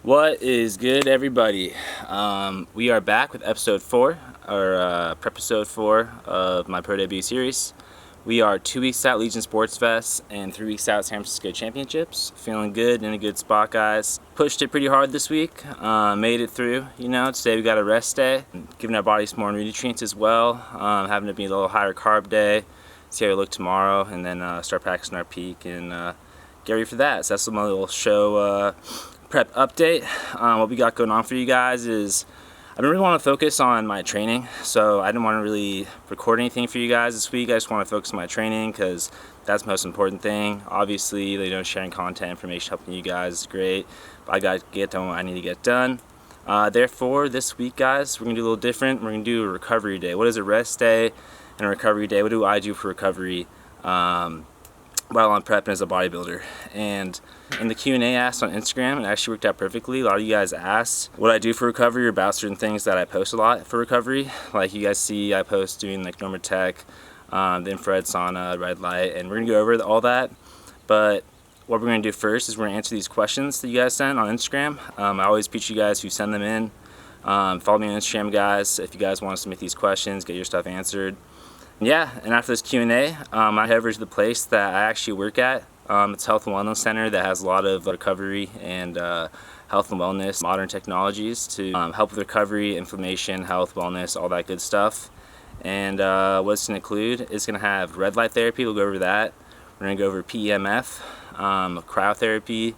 What is good, everybody? We are back with episode 4, or prep episode 4 of my Pro Debut series. We are 2 weeks out Legion Sports Fest and 3 weeks out San Francisco Championships. Feeling good, in a good spot, guys. Pushed it pretty hard this week, made it through. Today we got a rest day, giving our bodies some more nutrients as well. Having to be a little higher carb day, see how we look tomorrow, and then start practicing our peak and get ready for that. So that's my little show prep update. What we got going on for you guys is I don't really want to focus on my training, so I didn't want to really record anything for you guys this week. I just want to focus on my training because that's the most important thing. Obviously, sharing content, information, helping you guys is great, but I got to get done what I need to get done. Therefore, this week, guys, we're going to do a little different. We're going to do a recovery day. What is a rest day and a recovery day? What do I do for recovery while I'm prepping as a bodybuilder? And in the Q&A asked on Instagram, it actually worked out perfectly. A lot of you guys asked what I do for recovery or about certain things that I post a lot for recovery. Like you guys see, I post doing like Normatec, the infrared sauna, red light, and we're gonna go over all that. But what we're gonna do first is we're gonna answer these questions that you guys sent on Instagram. I always appreciate you guys who send them in. Follow me on Instagram, guys, if you guys want to submit these questions, get your stuff answered. Yeah, and after this Q&A, I head over to the place that I actually work at. It's a health and wellness center that has a lot of recovery and health and wellness, modern technologies to help with recovery, inflammation, health, wellness, all that good stuff. And what it's going to include is going to have red light therapy. We'll go over that. We're going to go over PEMF, cryotherapy,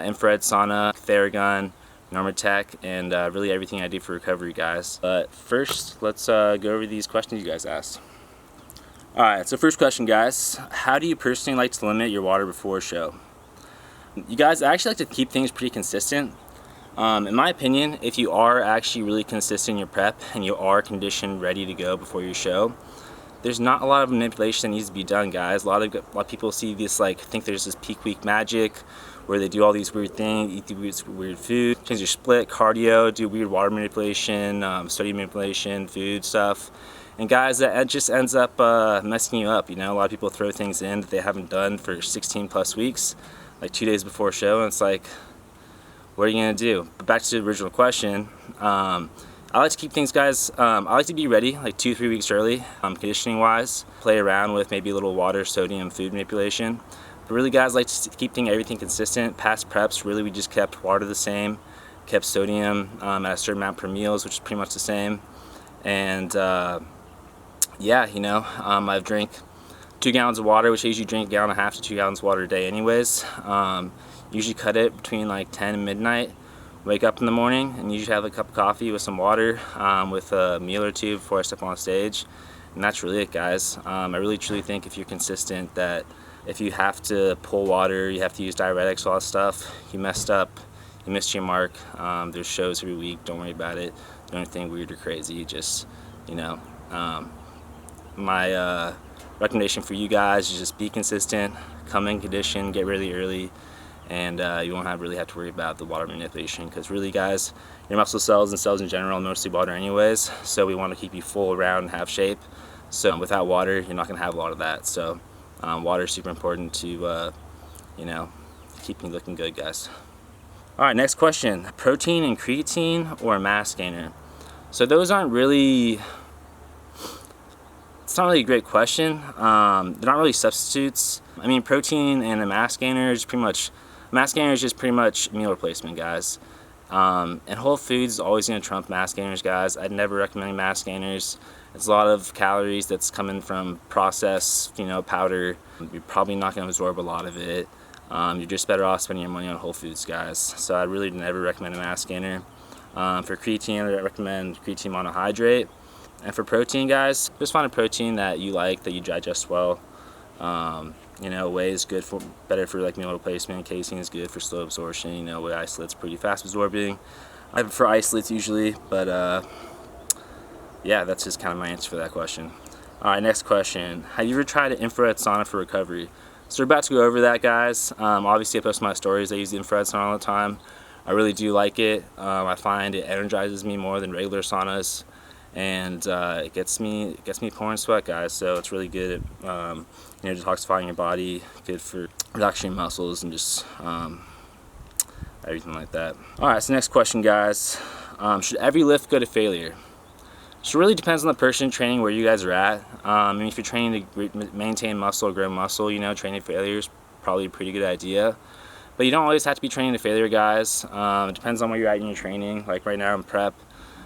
infrared sauna, Theragun, Normatec, and really everything I do for recovery, guys. But first, let's go over these questions you guys asked. Alright, so first question, guys. How do you personally like to limit your water before a show? You guys, I actually like to keep things pretty consistent. In my opinion, if you are actually really consistent in your prep and you are conditioned, ready to go before your show, there's not a lot of manipulation that needs to be done, guys. A lot of people see this, think there's this peak week magic where they do all these weird things, eat the weird food, change your split, cardio, do weird water manipulation, sodium manipulation, food stuff. And guys, that just ends up messing you up. A lot of people throw things in that they haven't done for 16 plus weeks, like 2 days before a show, and it's like, what are you gonna do? But back to the original question, I like to keep things, guys, I like to be ready like 2-3 weeks early, conditioning wise, play around with maybe a little water, sodium, food manipulation. But really, guys, I like to keep everything consistent. Past preps, really we just kept water the same, kept sodium at a certain amount per meals, which is pretty much the same. And yeah, I drink 2 gallons of water, which I usually drink 1.5 gallons to 2 gallons of water a day anyways. Usually cut it between 10 and midnight. Wake up in the morning and usually have a cup of coffee with some water, with a meal or two before I step on stage. And that's really it, guys. I really truly think if you're consistent, that if you have to pull water, you have to use diuretics, all that stuff, you messed up, you missed your mark. There's shows every week, don't worry about it. Don't anything weird or crazy, just, my recommendation for you guys is just be consistent, come in condition, get really early, and you won't really have to worry about the water manipulation, because really, guys, your muscle cells and cells in general are mostly water anyways, so we want to keep you full, round, and have shape. So without water, you're not going to have a lot of that. So water is super important to keep you looking good, guys. Alright, next question. Protein and creatine or a mass gainer? So those aren't really... It's not really a great question. They're not really substitutes. I mean, protein and a mass gainer is pretty much meal replacement, guys. And whole foods is always going to trump mass gainers, guys. I'd never recommend mass gainers. It's a lot of calories that's coming from processed, powder. You're probably not going to absorb a lot of it. You're just better off spending your money on whole foods, guys. So I really never recommend a mass gainer. For creatine, I recommend creatine monohydrate. And for protein, guys, just find a protein that you like, that you digest well. Whey is good better for meal replacement. Casein is good for slow absorption. Whey isolate's pretty fast absorbing. I prefer isolates usually, but yeah, that's just kind of my answer for that question. All right, next question. Have you ever tried an infrared sauna for recovery? So we're about to go over that, guys. Obviously, I post my stories. I use the infrared sauna all the time. I really do like it. I find it energizes me more than regular saunas. And it gets me pouring sweat, guys. So it's really good at detoxifying your body, good for relaxing your muscles, and just everything like that. All right, so next question, guys. Should every lift go to failure? So it really depends on the person training, where you guys are at. I mean, if you're training to maintain muscle or grow muscle, you know, training to failure is probably a pretty good idea. But you don't always have to be training to failure, guys. It depends on where you're at in your training. Like right now in prep.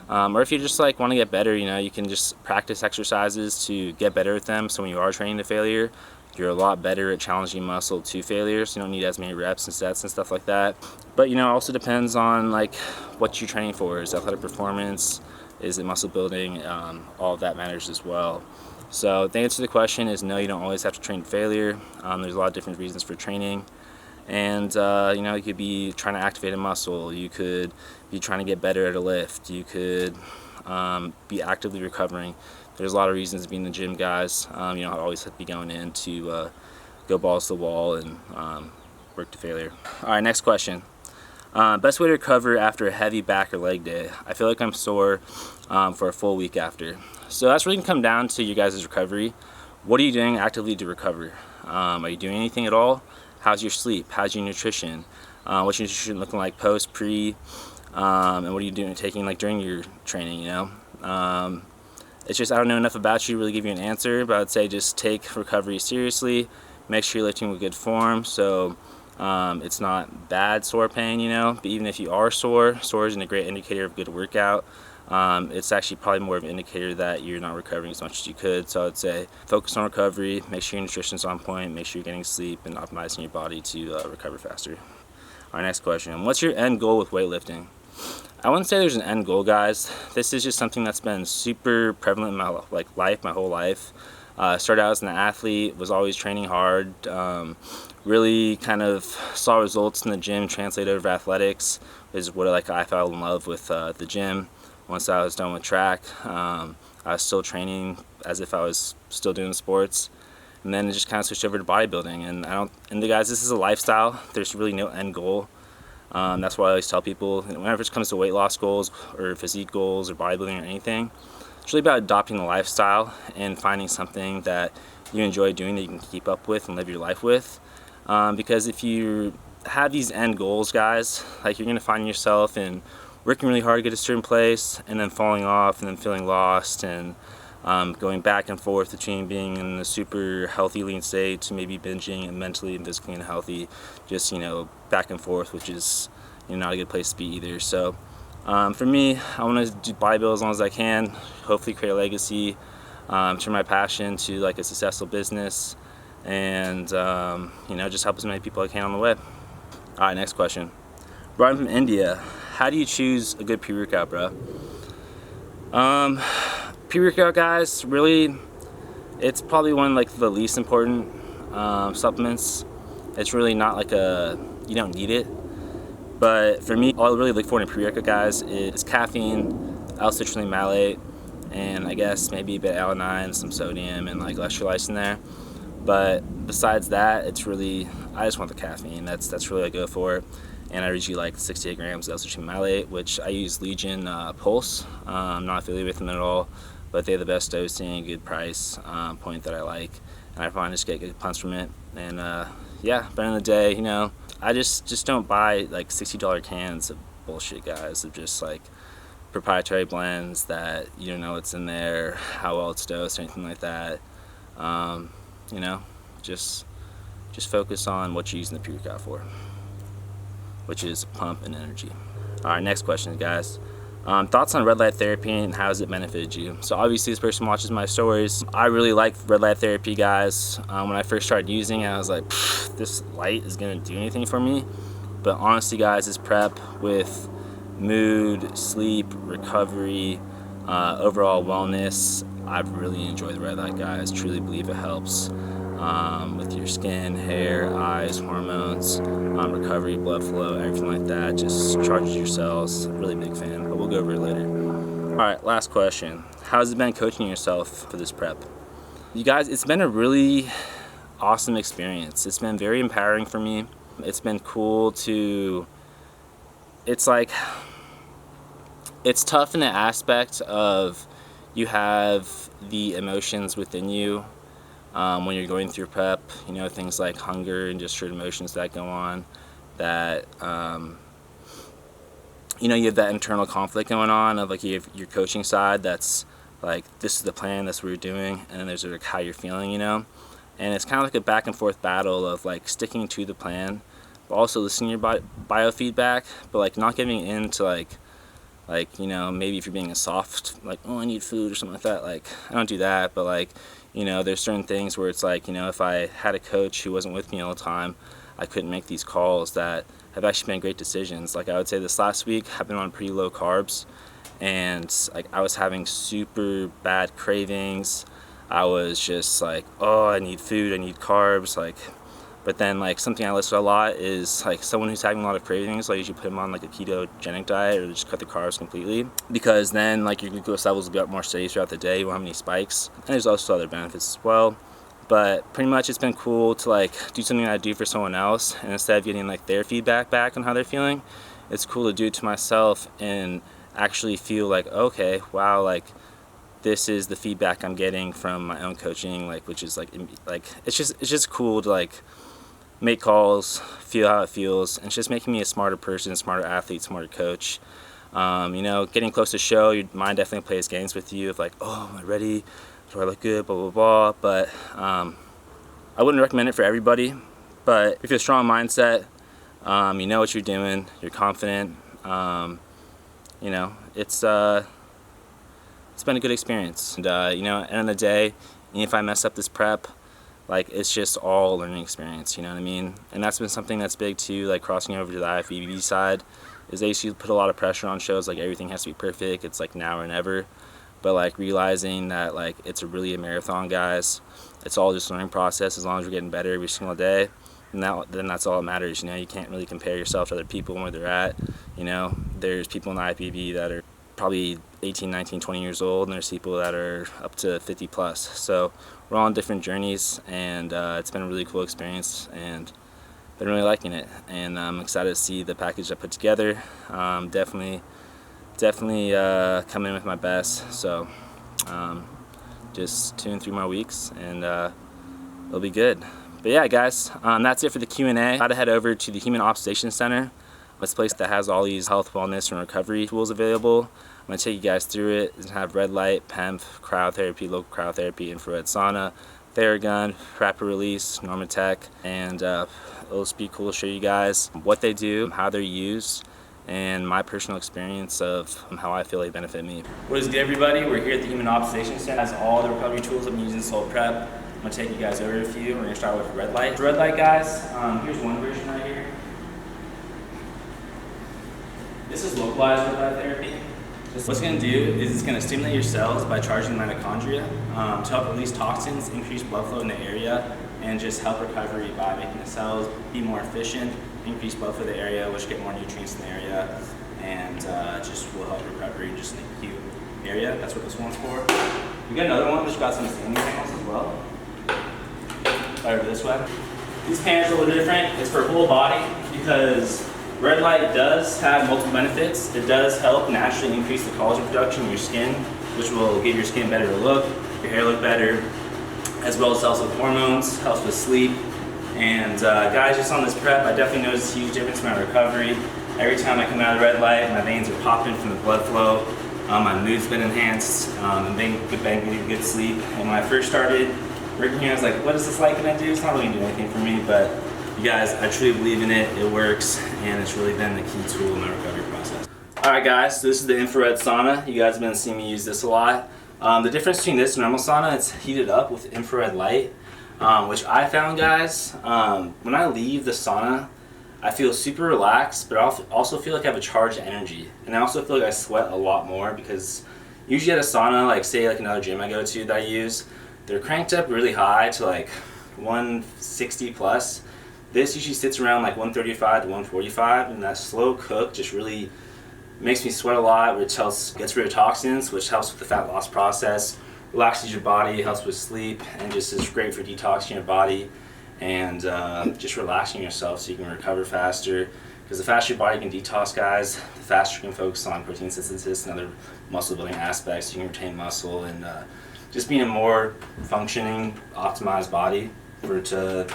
Or if you just like want to get better, you know, you can just practice exercises to get better at them. So when you are training to failure, you're a lot better at challenging muscle to failure. So you don't need as many reps and sets and stuff like that. But you know, it also depends on like what you're training for. Is it athletic performance? Is it muscle building? All of that matters as well. So the answer to the question is no, you don't always have to train to failure. There's a lot of different reasons for training. And you know, you could be trying to activate a muscle, you could be trying to get better at a lift, you could be actively recovering. There's a lot of reasons to be in the gym, guys. You know, I always have to be going in to go balls to the wall and work to failure. All right, next question. Best way to recover after a heavy back or leg day. I feel like I'm sore for a full week after. So that's really gonna come down to you guys' recovery. What are you doing actively to recover? Are you doing anything at all? How's your sleep? How's your nutrition? What's your nutrition looking like post, pre, and what are you doing, taking like during your training, you know? It's just, I don't know enough about you to really give you an answer, but I'd say just take recovery seriously. Make sure you're lifting with good form, so it's not bad sore pain, you know? But even if you are sore, sore isn't a great indicator of good workout. It's actually probably more of an indicator that you're not recovering as much as you could. So I'd say focus on recovery, make sure your nutrition's on point, make sure you're getting sleep and optimizing your body to recover faster. Our next question, what's your end goal with weightlifting? I wouldn't say there's an end goal, guys. This is just something that's been super prevalent in my life, my whole life. Started out as an athlete, was always training hard, really kind of saw results in the gym translate over to athletics, is what I fell in love with the gym. Once I was done with track, I was still training as if I was still doing sports, and then it just kind of switched over to bodybuilding. And guys, this is a lifestyle. There's really no end goal. That's why I always tell people, whenever it comes to weight loss goals or physique goals or bodybuilding or anything, it's really about adopting the lifestyle and finding something that you enjoy doing that you can keep up with and live your life with. Because if you have these end goals, guys, like you're gonna find yourself in working really hard to get to a certain place and then falling off and then feeling lost and going back and forth between being in a super healthy lean state to maybe binging and mentally and physically unhealthy, just, you know, back and forth, which is, you know, not a good place to be either. So for me, I want to do bodybuild as long as I can, hopefully create a legacy, turn my passion to like a successful business, and you know, just help as many people I can on the way. All right, next question. Bro, I'm from India. How do you choose a good pre-workout, bro? Pre-workout, guys, really, it's probably one of like the least important supplements. It's really not like you don't need it. But for me, all I really look for in a pre-workout, guys, is caffeine, L-citrulline malate, and I guess maybe a bit of alanine, some sodium, and like electrolytes in there. But besides that, it's really, I just want the caffeine. That's really what I go for. And I usually like 68 grams of L-citrulline malate, which I use Legion Pulse. I'm not affiliated with them at all, but they have the best dosing, good price point that I like. And I find I just get good punch from it. And yeah, but in the day, you know, I just don't buy like $60 cans of bullshit, guys, of just like proprietary blends that you don't know what's in there, how well it's dosed, or anything like that. You know, just focus on what you're using the pre-workout for, which is pump and energy. All right, next question, guys. Thoughts on red light therapy and how has it benefited you? So obviously this person watches my stories. I really like red light therapy, guys. When I first started using it, I was like, this light is gonna do anything for me. But honestly, guys, this prep with mood, sleep, recovery, overall wellness, I've really enjoyed the red light, guys. Truly believe it helps with your skin, hair, eyes, hormones, recovery, blood flow, everything like that. Just charges your cells. Really big fan, but we'll go over it later. All right, last question. How's it been coaching yourself for this prep? You guys, it's been a really awesome experience. It's been very empowering for me. It's been cool to, it's like, it's tough in the aspect of you have the emotions within you when you're going through prep, you know, things like hunger and just certain emotions that go on that you know, you have that internal conflict going on of like you have your coaching side that's like, this is the plan, that's what you're doing, and then there's like how you're feeling, you know. And it's kind of like a back and forth battle of like sticking to the plan, but also listening to your biofeedback, but like not giving in to like you know, maybe if you're being a soft, like, oh, I need food or something like that, like I don't do that. But like, you know, there's certain things where it's like, you know, if I had a coach who wasn't with me all the time, I couldn't make these calls that have actually been great decisions. Like I would say this last week I've been on pretty low carbs, and like I was having super bad cravings. I was just like, oh, I need food, I need carbs, like. But then like something I listen to a lot is like someone who's having a lot of cravings, I usually put them on like a ketogenic diet or just cut the carbs completely, because then like your glucose levels will be up more steady throughout the day, you won't have any spikes. And there's also other benefits as well. But pretty much it's been cool to like do something I do for someone else, and instead of getting like their feedback back on how they're feeling, it's cool to do it to myself and actually feel like, okay, wow, like this is the feedback I'm getting from my own coaching, like, which is like it's just cool to like make calls, feel how it feels, and it's just making me a smarter person, smarter athlete, smarter coach. You know, getting close to show, your mind definitely plays games with you of like, oh, am I ready? Do I look good? Blah, blah, blah. But I wouldn't recommend it for everybody. But if you have a strong mindset, you know what you're doing, you're confident, you know, it's been a good experience. And, you know, at the end of the day, even if I mess up this prep, like it's just all a learning experience, you know what I mean? And that's been something that's big too, like crossing over to the IFBB side, is they used to put a lot of pressure on shows, like everything has to be perfect, it's like now or never. But like realizing that like it's really a marathon, guys. It's all just a learning process. As long as we're getting better every single day, and then that's all that matters. You know, you can't really compare yourself to other people and where they're at. You know, there's people in the IFBB that are probably 18, 19, 20 years old, and there's people that are up to 50 plus. So we're all on different journeys, and it's been a really cool experience, and been really liking it. And I'm excited to see the package I put together. Definitely come in with my best. So just 2 and 3 more weeks, and it'll be good. But yeah, guys, that's it for the Q&A. Got to head over to the Human Observation Center. It's a place that has all these health, wellness, and recovery tools available. I'm going to take you guys through it. It's going to have red light, Pemf, cryotherapy, local cryotherapy, infrared sauna, Theragun, rapid release, Normatec, and it'll just be cool to show you guys what they do, how they're used, and my personal experience of how I feel they benefit me. What is good, everybody? We're here at the Human Observation Center. It has all the recovery tools I'm using this whole prep. I'm going to take you guys over a few. We're going to start with red light. Red light, guys, here's one version right here. This is localized red light therapy. What it's going to do is it's going to stimulate your cells by charging mitochondria to help release toxins, increase blood flow in the area, and just help recovery by making the cells be more efficient, increase blood flow in the area, which get more nutrients in the area, and just will help recovery just in the acute area. That's what this one's for. We got another one which got some standing panels as well. Right over this way. These panels are a little different. It's for whole body because red light does have multiple benefits. It does help naturally increase the collagen production in your skin, which will give your skin better to look, your hair look better, as well as helps with hormones, helps with sleep. And guys, just on this prep, I definitely noticed a huge difference in my recovery. Every time I come out of the red light, my veins are popping from the blood flow. My mood's been enhanced, and been getting good sleep. And when I first started working here, I was like, what is this light gonna do? It's not really doing anything for me, but you guys, I truly believe in it. It works, and it's really been the key tool in my recovery process. All right, guys, so this is the infrared sauna. You guys have been seeing me use this a lot. The difference between this and normal sauna, it's heated up with infrared light, which I found, guys, when I leave the sauna, I feel super relaxed, but I also feel like I have a charged energy. And I also feel like I sweat a lot more because usually at a sauna, like say like another gym I go to that I use, they're cranked up really high to like 160 plus. This usually sits around like 135 to 145, and that slow cook just really makes me sweat a lot, which gets rid of toxins, which helps with the fat loss process, relaxes your body, helps with sleep, and just is great for detoxing your body and just relaxing yourself so you can recover faster. Because the faster your body can detox, guys, the faster you can focus on protein synthesis and other muscle building aspects. You can retain muscle and just being a more functioning, optimized body for it to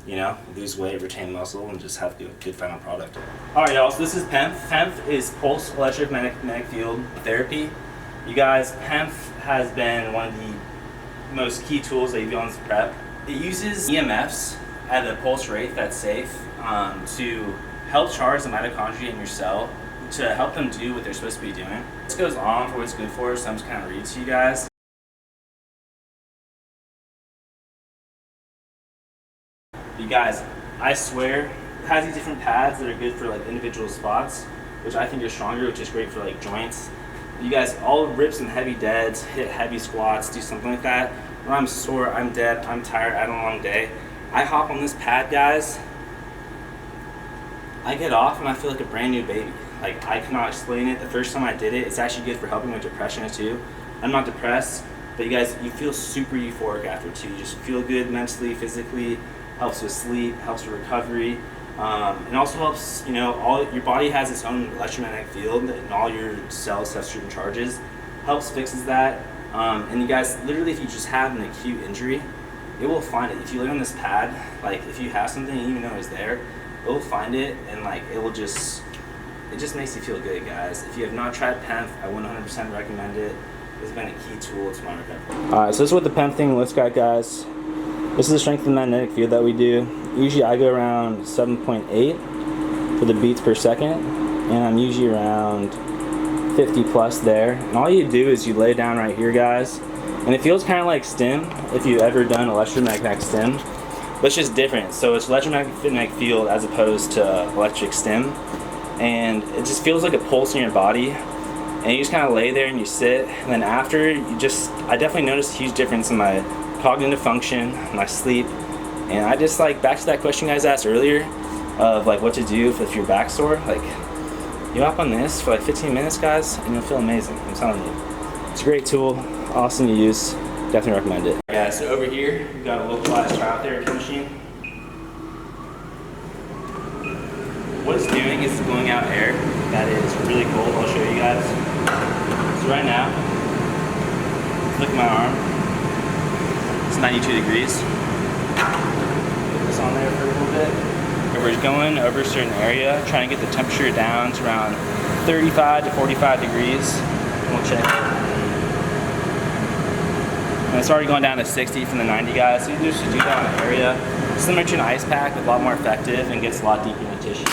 you know, lose weight, retain muscle, and just have a good final product. All right, y'all, so this is Pemf. Pemf is pulse electromagnetic field therapy. You guys, Pemf has been one of the most key tools that you do on this prep. It uses EMFs at a pulse rate that's safe to help charge the mitochondria in your cell to help them do what they're supposed to be doing. This goes on for what it's good for, so I'm just kind of read to you guys. You guys, I swear, it has these different pads that are good for like individual spots, which I think are stronger, which is great for like joints. You guys all rip some heavy deads, hit heavy squats, do something like that. When I'm sore, I'm dead, I'm tired, I had a long day. I hop on this pad, guys, I get off and I feel like a brand new baby. Like, I cannot explain it. The first time I did it, it's actually good for helping with depression too. I'm not depressed, but you guys, you feel super euphoric after too. You just feel good mentally, physically, helps with sleep, helps with recovery. It also helps, you know, all your body has its own electromagnetic field and all your cells have certain charges. Helps fixes that. And you guys, literally, if you just have an acute injury, it will find it. If you lay on this pad, like if you have something you even know is there, it will find it, and like it just makes you feel good, guys. If you have not tried Pemf, I 100% recommend it. It's been a key tool to my recovery. Alright, so this is what the Pemf thing looks like, guys. This is the strength of the magnetic field that we do. Usually I go around 7.8 for the beats per second, and I'm usually around 50 plus there. And all you do is you lay down right here, guys, and it feels kind of like stim if you've ever done electromagnetic stim, but it's just different. So it's electromagnetic field as opposed to electric stim, and it just feels like a pulse in your body. And you just kind of lay there and you sit, and then after, I definitely noticed a huge difference in my cognitive function, my sleep, and I just like, back to that question you guys asked earlier of like what to do if your back's sore, like you hop on this for like 15 minutes, guys, and you'll feel amazing. I'm telling you. It's a great tool, awesome to use, definitely recommend it. Yeah, so over here, we've got a localized cryotherapy machine. What it's doing is it's blowing out air that is really cold. I'll show you guys. So right now, look at my arm. It's 92 degrees. Put this on there for a little bit. And we're going over a certain area, trying to get the temperature down to around 35 to 45 degrees. And we'll check it. And it's already going down to 60 from the 90, guys. So you just do that on an area. Similar to an ice pack, but a lot more effective and gets a lot deeper in the tissue.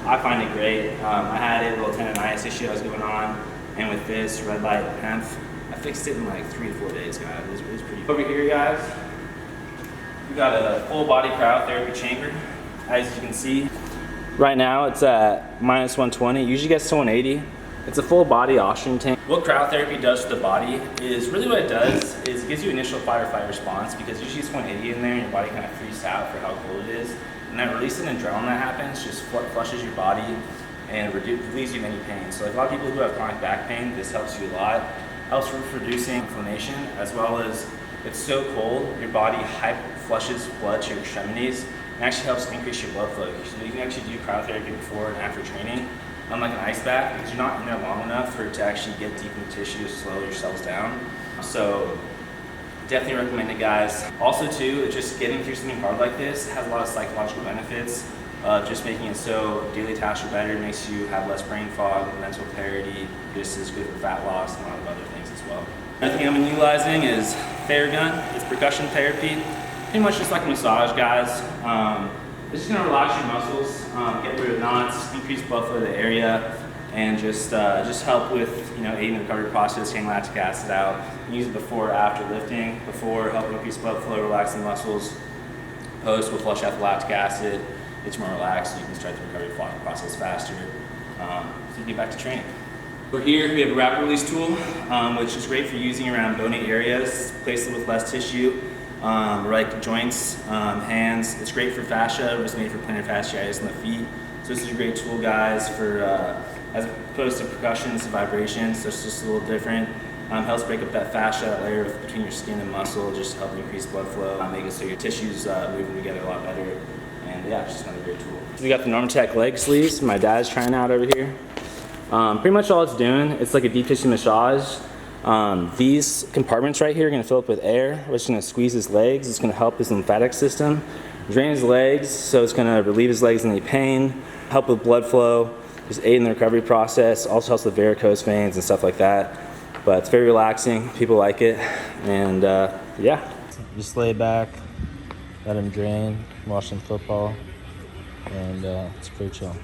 I find it great. I had a little tendonitis issue that was going on, and with this red light Pemf, I fixed it in like 3 to 4 days, guys. It was pretty cool. Over here, guys, we got a full body cryotherapy chamber. As you can see, right now it's at minus 120. Usually gets to 180. It's a full body oxygen tank. What cryotherapy does to the body is really what it does is it gives you initial fight or flight response, because usually it's 180 in there and your body kind of freezes out for how cold it is. And that release of adrenaline that happens just flushes your body and relieves you of any pain. So like a lot of people who have chronic back pain, this helps you a lot. Helps with reducing inflammation, as well as it's so cold, your body flushes blood to your extremities, and actually helps increase your blood flow. So you can actually do cryotherapy before and after training, unlike an ice bath, because you're not in there long enough for it to actually get deep in the tissue to slow your cells down. So definitely recommend it, guys. Also too, just getting through something hard like this has a lot of psychological benefits. Just making it so daily tasks are better, makes you have less brain fog, mental clarity. This is good for fat loss and a lot of other things as well. Another thing I've been utilizing is Theragun. It's percussion therapy. Pretty much just like a massage, guys. It's just gonna relax your muscles, get rid of knots, increase blood flow to the area, and just help with, you know, aiding the recovery process, getting lactic acid out. Use it before or after lifting. Before, helping increase blood flow, relax the muscles. Post will flush out the lactic acid. It's more relaxed, so you can start the recovery process faster. So you get back to training. Over here, we have a rapid release tool, which is great for using around bony areas, places with less tissue, like joints, hands. It's great for fascia. It was made for plantar fasciitis in the feet. So this is a great tool, guys, for as opposed to percussion, it's vibrations. So it's just a little different. Helps break up that fascia, that layer between your skin and muscle, just help increase blood flow, make it so your tissues moving together a lot better. And yeah, it's just another great tool. We got the Normatec leg sleeves. My dad's trying out over here. Pretty much all it's doing, it's like a deep tissue massage. These compartments right here are gonna fill up with air, which is gonna squeeze his legs. It's gonna help his lymphatic system Drain his legs, so it's gonna relieve his legs any pain, help with blood flow, just aid in the recovery process, also helps with varicose veins and stuff like that. But it's very relaxing, people like it, and yeah. Just lay back, let him drain, watch some football, and it's pretty chill.